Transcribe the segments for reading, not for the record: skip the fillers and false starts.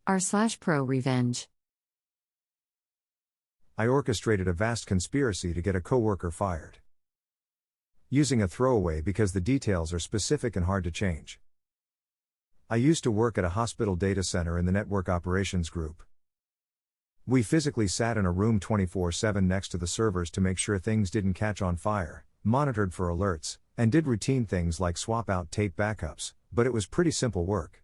r/ProRevenge. I orchestrated a vast conspiracy to get a coworker fired. Using a throwaway because the details are specific and hard to change. I used to work at a hospital data center in the network operations group. We physically sat in a room 24/7 next to the servers to make sure things didn't catch on fire, monitored for alerts, and did routine things like swap out tape backups, but it was pretty simple work.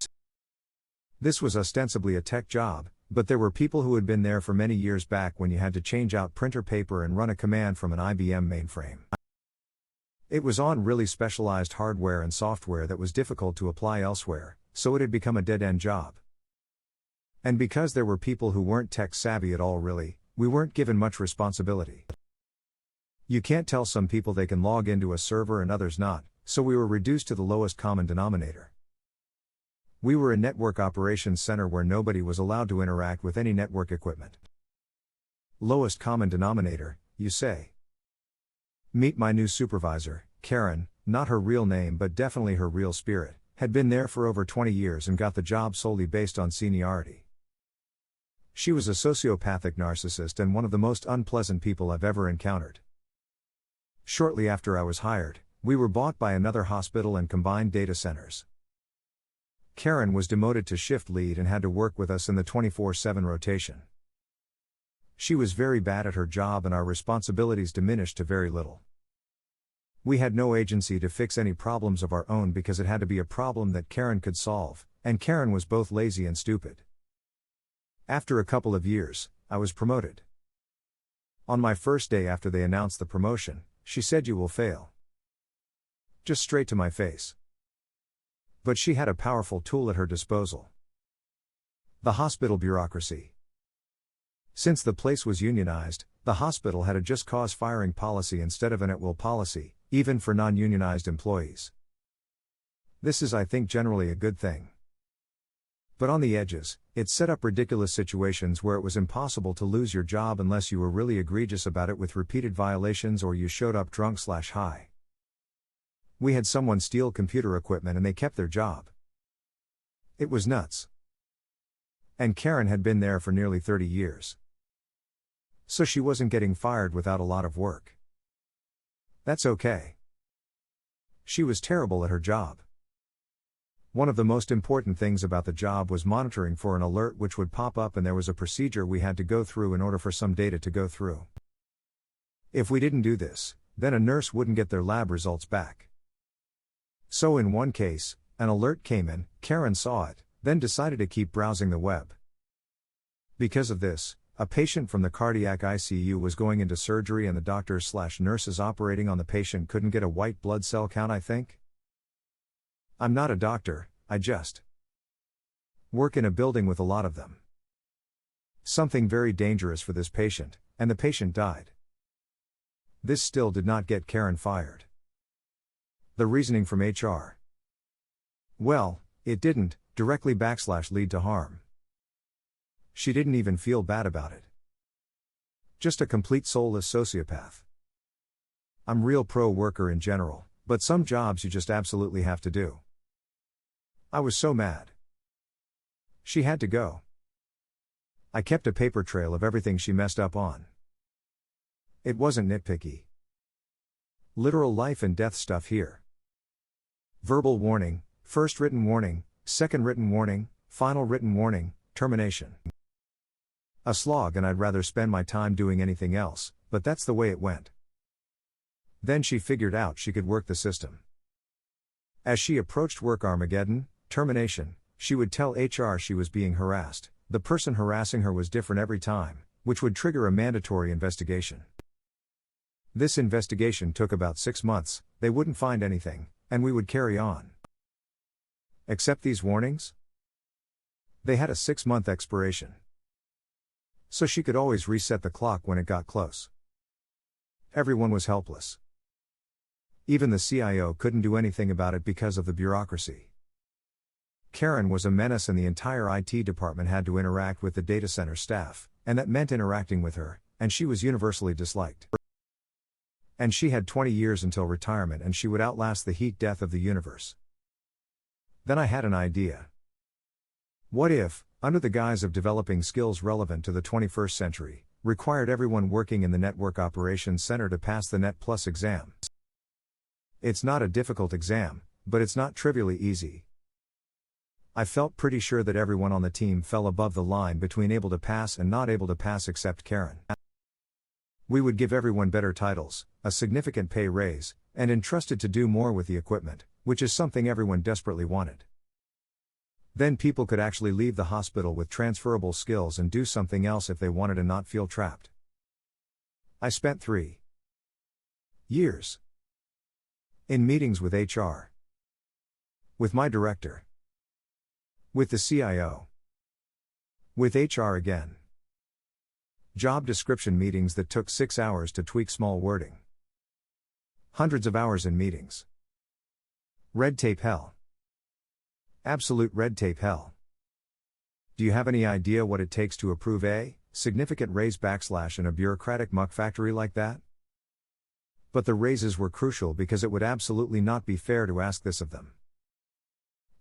This was ostensibly a tech job, but there were people who had been there for many years back when you had to change out printer paper and run a command from an IBM mainframe. It was on really specialized hardware and software that was difficult to apply elsewhere, so it had become a dead-end job. And because there were people who weren't tech savvy at all really, we weren't given much responsibility. You can't tell some people they can log into a server and others not, so we were reduced to the lowest common denominator. We were a network operations center where nobody was allowed to interact with any network equipment. Lowest common denominator, you say? Meet my new supervisor, Karen, not her real name but definitely her real spirit, had been there for over 20 years and got the job solely based on seniority. She was a sociopathic narcissist and one of the most unpleasant people I've ever encountered. Shortly after I was hired, we were bought by another hospital and combined data centers. Karen was demoted to shift lead and had to work with us in the 24/7 rotation. She was very bad at her job and our responsibilities diminished to very little. We had no agency to fix any problems of our own because it had to be a problem that Karen could solve, and Karen was both lazy and stupid. After a couple of years, I was promoted. On my first day after they announced the promotion, she said, "You will fail." Just straight to my face. But she had a powerful tool at her disposal. The hospital bureaucracy. Since the place was unionized, the hospital had a just cause firing policy instead of an at-will policy, even for non-unionized employees. This is, I think, generally a good thing. But on the edges, it set up ridiculous situations where it was impossible to lose your job unless you were really egregious about it with repeated violations or you showed up drunk/high. We had someone steal computer equipment and they kept their job. It was nuts. And Karen had been there for nearly 30 years. So she wasn't getting fired without a lot of work. That's okay. She was terrible at her job. One of the most important things about the job was monitoring for an alert which would pop up, and there was a procedure we had to go through in order for some data to go through. If we didn't do this, then a nurse wouldn't get their lab results back. So in one case, an alert came in, Karen saw it, then decided to keep browsing the web. Because of this, a patient from the cardiac ICU was going into surgery and the doctors/nurses operating on the patient couldn't get a white blood cell count, I think. I'm not a doctor, I just work in a building with a lot of them. Something very dangerous for this patient, and the patient died. This still did not get Karen fired. The reasoning from HR. Well, it didn't directly /lead to harm. She didn't even feel bad about it. Just a complete soulless sociopath. I'm real pro-worker in general, but some jobs you just absolutely have to do. I was so mad. She had to go. I kept a paper trail of everything she messed up on. It wasn't nitpicky. Literal life and death stuff here. Verbal warning, first written warning, second written warning, final written warning, termination. A slog, and I'd rather spend my time doing anything else, but that's the way it went. Then she figured out she could work the system. As she approached work Armageddon, termination, she would tell HR she was being harassed. The person harassing her was different every time, which would trigger a mandatory investigation. This investigation took about 6 months, they wouldn't find anything, and we would carry on. Except these warnings? They had a 6-month expiration. So she could always reset the clock when it got close. Everyone was helpless. Even the CIO couldn't do anything about it because of the bureaucracy. Karen was a menace and the entire IT department had to interact with the data center staff, and that meant interacting with her, and she was universally disliked. And she had 20 years until retirement and she would outlast the heat death of the universe. Then I had an idea. What if, under the guise of developing skills relevant to the 21st century, required everyone working in the Network Operations Center to pass the Net Plus exam. It's not a difficult exam, but it's not trivially easy. I felt pretty sure that everyone on the team fell above the line between able to pass and not able to pass except Karen. We would give everyone better titles, a significant pay raise, and entrusted to do more with the equipment, which is something everyone desperately wanted. Then people could actually leave the hospital with transferable skills and do something else if they wanted and not feel trapped. I spent 3 years in meetings with HR, with my director, with the CIO, with HR again. Job description meetings that took 6 hours to tweak small wording. Hundreds of hours in meetings. Red tape hell. Absolute red tape hell. Do you have any idea what it takes to approve a significant raise / in a bureaucratic muck factory like that? But the raises were crucial because it would absolutely not be fair to ask this of them.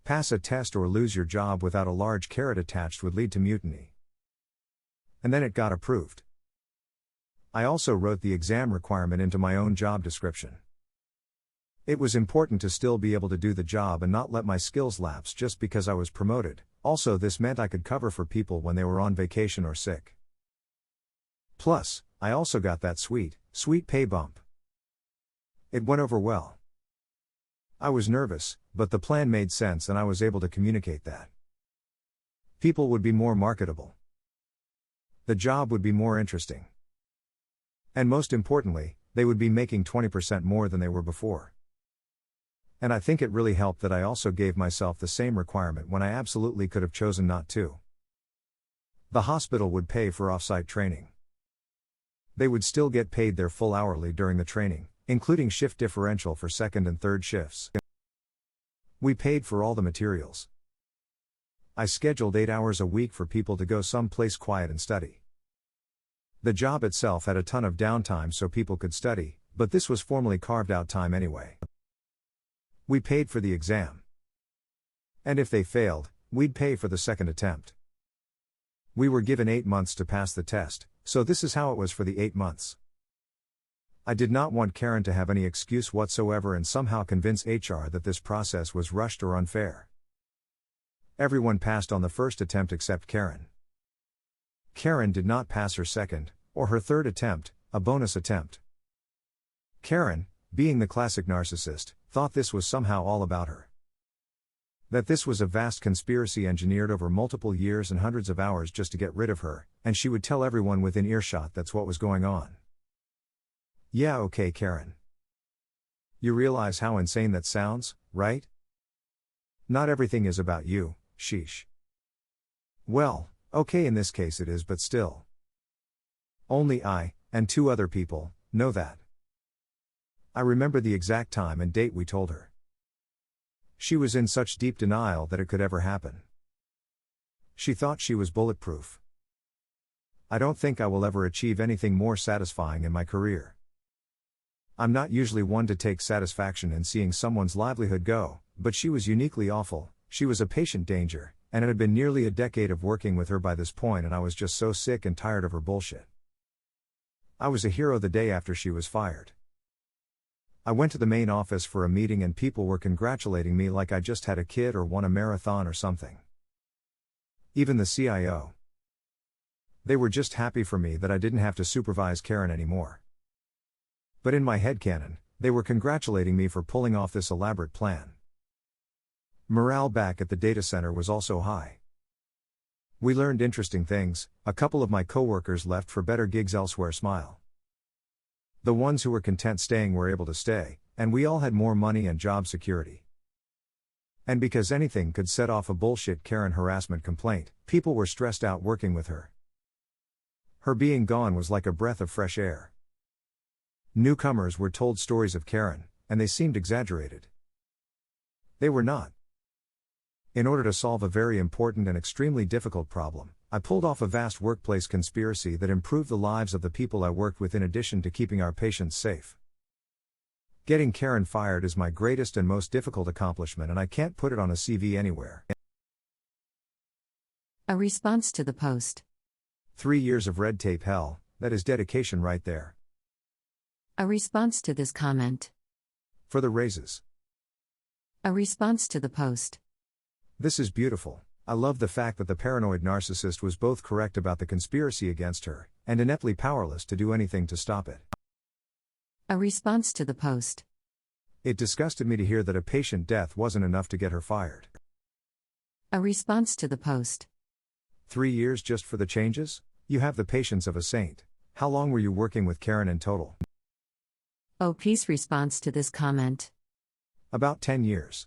Pass a test or lose your job without a large carrot attached would lead to mutiny. And then it got approved. I also wrote the exam requirement into my own job description. It was important to still be able to do the job and not let my skills lapse just because I was promoted. Also, this meant I could cover for people when they were on vacation or sick. Plus, I also got that sweet pay bump. It went over well. I was nervous, but the plan made sense and I was able to communicate that. People would be more marketable. The job would be more interesting. And most importantly, they would be making 20% more than they were before. And I think it really helped that I also gave myself the same requirement when I absolutely could have chosen not to. The hospital would pay for off-site training. They would still get paid their full hourly during the training, including shift differential for second and third shifts. We paid for all the materials. I scheduled 8 hours a week for people to go someplace quiet and study. The job itself had a ton of downtime so people could study, but this was formally carved out time anyway. We paid for the exam. And if they failed, we'd pay for the second attempt. We were given 8 months to pass the test, so this is how it was for the 8 months. I did not want Karen to have any excuse whatsoever and somehow convince HR that this process was rushed or unfair. Everyone passed on the first attempt except Karen. Karen did not pass her second, or her third attempt, a bonus attempt. Karen, being the classic narcissist, thought this was somehow all about her. That this was a vast conspiracy engineered over multiple years and hundreds of hours just to get rid of her, and she would tell everyone within earshot that's what was going on. Yeah, okay, Karen. You realize how insane that sounds, right? Not everything is about you, sheesh. Well, okay, in this case it is, but still. Only I, and 2 other people, know that. I remember the exact time and date we told her. She was in such deep denial that it could ever happen. She thought she was bulletproof. I don't think I will ever achieve anything more satisfying in my career. I'm not usually one to take satisfaction in seeing someone's livelihood go, but she was uniquely awful. She was a patient danger, and it had been nearly a decade of working with her by this point and I was just so sick and tired of her bullshit. I was a hero the day after she was fired. I went to the main office for a meeting and people were congratulating me like I just had a kid or won a marathon or something. Even the CIO. They were just happy for me that I didn't have to supervise Karen anymore. But in my headcanon, they were congratulating me for pulling off this elaborate plan. Morale back at the data center was also high. We learned interesting things. A couple of my coworkers left for better gigs elsewhere. Smile. The ones who were content staying were able to stay, and we all had more money and job security. And because anything could set off a bullshit Karen harassment complaint, people were stressed out working with her. Her being gone was like a breath of fresh air. Newcomers were told stories of Karen, and they seemed exaggerated. They were not. In order to solve a very important and extremely difficult problem, I pulled off a vast workplace conspiracy that improved the lives of the people I worked with in addition to keeping our patients safe. Getting Karen fired is my greatest and most difficult accomplishment and I can't put it on a CV anywhere. A response to the post. 3 years of red tape hell, that is dedication right there. A response to this comment. For the raises. A response to the post. This is beautiful. I love the fact that the paranoid narcissist was both correct about the conspiracy against her, and ineptly powerless to do anything to stop it. A response to the post. It disgusted me to hear that a patient death wasn't enough to get her fired. A response to the post. 3 years just for the changes? You have the patience of a saint. How long were you working with Karen in total? Oh, peace response to this comment. About 10 years.